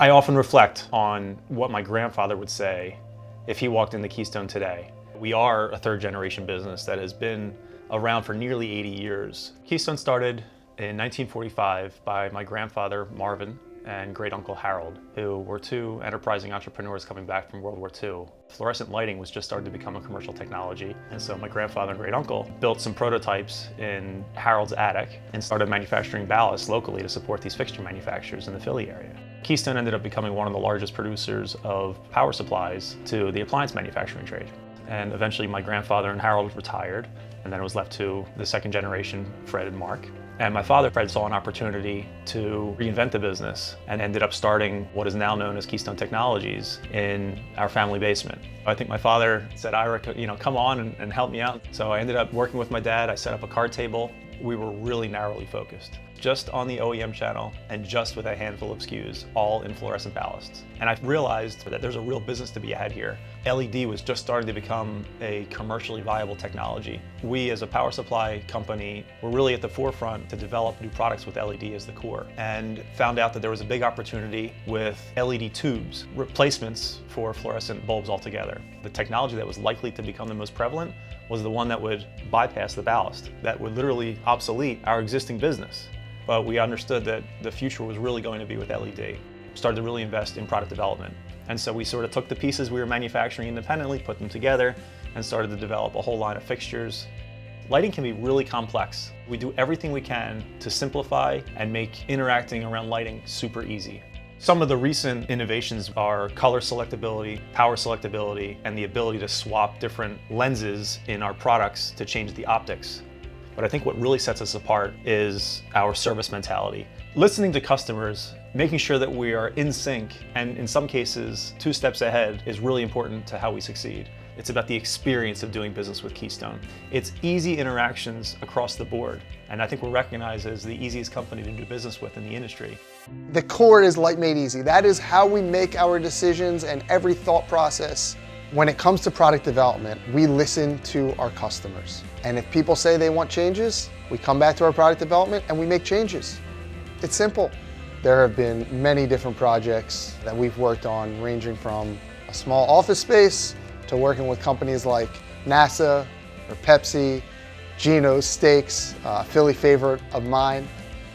I often reflect on what my grandfather would say if he walked into Keystone today. We are a third generation business that has been around for nearly 80 years. Keystone started in 1945 by my grandfather, Marvin, and great uncle Harold, who were two enterprising entrepreneurs coming back from World War II. Fluorescent lighting was just starting to become a commercial technology. And so my grandfather and great uncle built some prototypes in Harold's attic and started manufacturing ballasts locally to support these fixture manufacturers in the Philly area. Keystone ended up becoming one of the largest producers of power supplies to the appliance manufacturing trade. And eventually my grandfather and Harold retired, and then it was left to the second generation, Fred and Mark. And my father, Fred, saw an opportunity to reinvent the business and ended up starting what is now known as Keystone Technologies in our family basement. I think my father said, Ira, come on and help me out. So I ended up working with my dad. I set up a card table. We were really narrowly focused, just on the OEM channel and just with a handful of SKUs, all in fluorescent ballasts. And I realized that there's a real business to be had here. LED was just starting to become a commercially viable technology. We, as a power supply company, were really at the forefront to develop new products with LED as the core, and found out that there was a big opportunity with LED tubes, replacements for fluorescent bulbs altogether. The technology that was likely to become the most prevalent was the one that would bypass the ballast, that would literally obsolete our existing business. But we understood that the future was really going to be with LED. Started to really invest in product development. And so we sort of took the pieces we were manufacturing independently, put them together, and started to develop a whole line of fixtures. Lighting can be really complex. We do everything we can to simplify and make interacting around lighting super easy. Some of the recent innovations are color selectability, power selectability, and the ability to swap different lenses in our products to change the optics. But I think what really sets us apart is our service mentality. Listening to customers, making sure that we are in sync, and in some cases, 2 steps ahead, is really important to how we succeed. It's about the experience of doing business with Keystone. It's easy interactions across the board, and I think we're recognized as the easiest company to do business with in the industry. The core is Light Made Easy. That is how we make our decisions and every thought process. When it comes to product development, we listen to our customers. And if people say they want changes, we come back to our product development and we make changes. It's simple. There have been many different projects that we've worked on, ranging from a small office space to working with companies like NASA or Pepsi, Geno's Steaks, a Philly favorite of mine.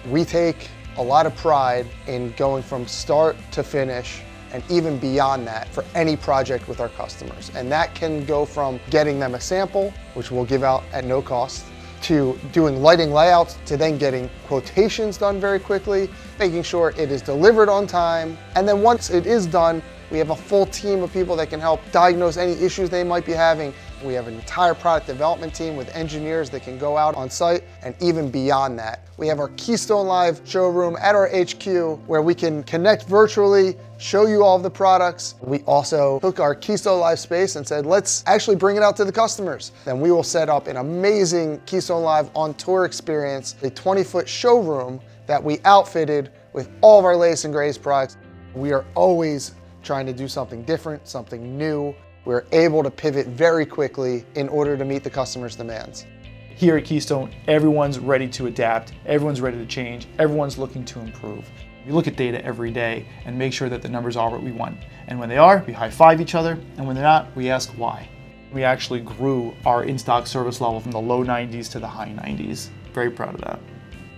We take a lot of pride in going from start to finish and even beyond that for any project with our customers. And that can go from getting them a sample, which we'll give out at no cost, to doing lighting layouts, to then getting quotations done very quickly, making sure it is delivered on time. And then once it is done, we have a full team of people that can help diagnose any issues they might be having. We have an entire product development team with engineers that can go out on site, and even beyond that. We have our Keystone Live showroom at our HQ where we can connect virtually, show you all of the products. We also took our Keystone Live space and said, let's actually bring it out to the customers. Then we will set up an amazing Keystone Live on tour experience, a 20-foot showroom that we outfitted with all of our latest and greatest products. We are always trying to do something different, something new. We're able to pivot very quickly in order to meet the customer's demands. Here at Keystone, everyone's ready to adapt, everyone's ready to change, everyone's looking to improve. We look at data every day and make sure that the numbers are what we want. And when they are, we high-five each other, and when they're not, we ask why. We actually grew our in-stock service level from the low 90s to the high 90s. Very proud of that.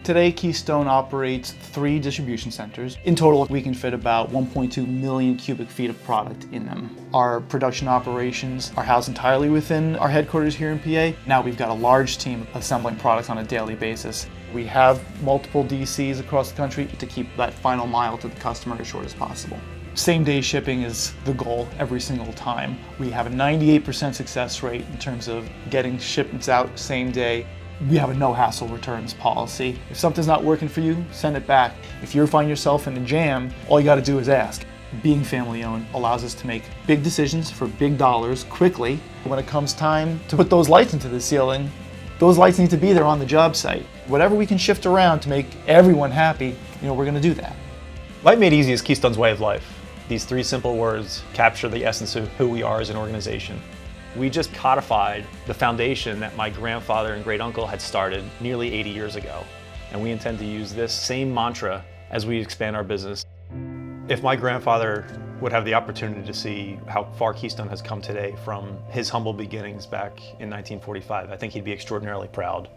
Today, Keystone operates 3 distribution centers. In total, we can fit about 1.2 million cubic feet of product in them. Our production operations are housed entirely within our headquarters here in PA. Now we've got a large team assembling products on a daily basis. We have multiple DCs across the country to keep that final mile to the customer as short as possible. Same-day shipping is the goal every single time. We have a 98% success rate in terms of getting shipments out same day. We have a no-hassle returns policy. If something's not working for you, send it back. If you find yourself in a jam, all you gotta do is ask. Being family-owned allows us to make big decisions for big dollars quickly. When it comes time to put those lights into the ceiling, those lights need to be there on the job site. Whatever we can shift around to make everyone happy, we're gonna do that. Light Made Easy is Keystone's way of life. These 3 simple words capture the essence of who we are as an organization. We just codified the foundation that my grandfather and great uncle had started nearly 80 years ago. And we intend to use this same mantra as we expand our business. If my grandfather would have the opportunity to see how far Keystone has come today from his humble beginnings back in 1945, I think he'd be extraordinarily proud